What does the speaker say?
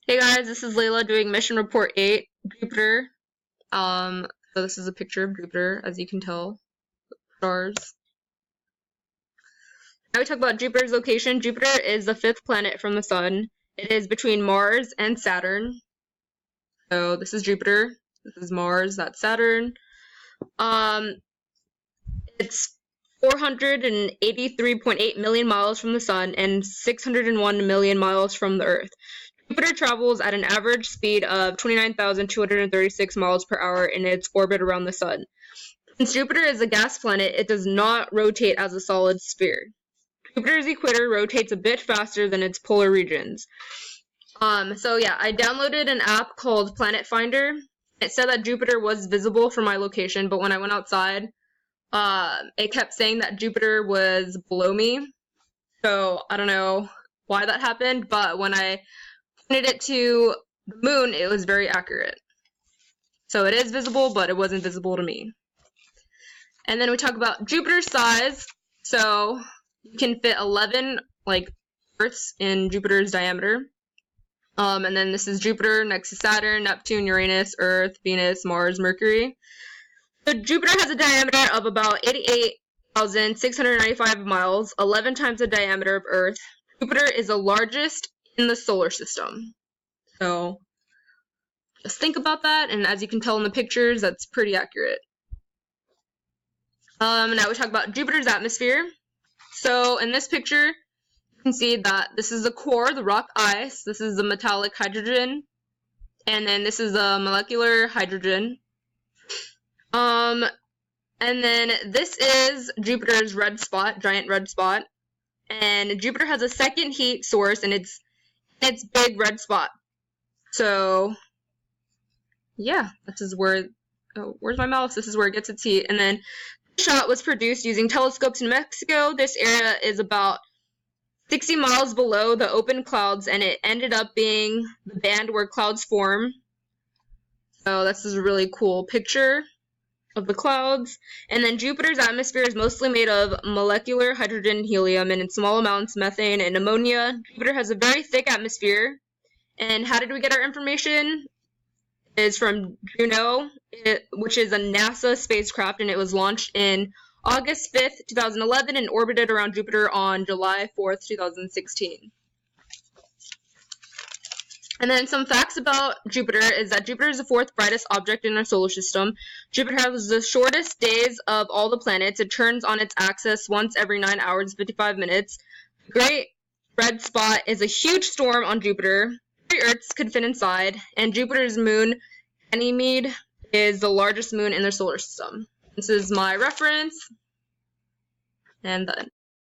Hey guys, this is Layla doing Mission Report 8, Jupiter. So this is a picture of Jupiter, as you can tell. Stars. Now we talk about Jupiter's location. Jupiter is the 5th planet from the Sun. It is between Mars and Saturn. So this is Jupiter. This is Mars. That's Saturn. It's 483.8 million miles from the Sun and 601 million miles from the Earth. Jupiter travels at an average speed of 29,236 miles per hour in its orbit around the Sun. Since Jupiter is a gas planet, it does not rotate as a solid sphere. Jupiter's equator rotates a bit faster than its polar regions. So yeah, I downloaded an app called Planet Finder. It said that Jupiter was visible from my location, but when I went outside, it kept saying that Jupiter was below me. So I don't know why that happened, but when I pointed it to the moon, it was very accurate. So it is visible, but it wasn't visible to me. And then we talk about Jupiter's size. So you can fit 11 Earths in Jupiter's diameter. And then this is Jupiter next to Saturn, Neptune, Uranus, Earth, Venus, Mars, Mercury. So Jupiter has a diameter of about 88,695 miles, 11 times the diameter of Earth. Jupiter is the largest in the solar system. So just think about that, and as you can tell in the pictures, that's pretty accurate. Now we talk about Jupiter's atmosphere. So in this picture, you can see that this is the core, the rock ice. This is the metallic hydrogen, and then this is the molecular hydrogen. And then this is Jupiter's red spot, giant red spot. And Jupiter has a second heat source, and it's big red spot. So yeah, this is where, oh, where's my mouse? This is where it gets its heat. And then this shot was produced using telescopes in Mexico. This area is about 60 miles below the open clouds, and it ended up being the band where clouds form. So this is a really cool picture of the clouds. And then Jupiter's atmosphere is mostly made of molecular hydrogen and helium, and in small amounts methane and ammonia. Jupiter has a very thick atmosphere. And how did we get our information? Is from Juno, which is a NASA spacecraft, and it was launched in August 5th, 2011, and orbited around Jupiter on July 4th, 2016. And then some facts about Jupiter is that Jupiter is the 4th brightest object in our solar system. Jupiter has the shortest days of all the planets. It turns on its axis once every 9 hours and 55 minutes. The Great Red Spot is a huge storm on Jupiter. 3 Earths could fit inside, and Jupiter's moon, Ganymede, is the largest moon in the solar system. This is my reference, and then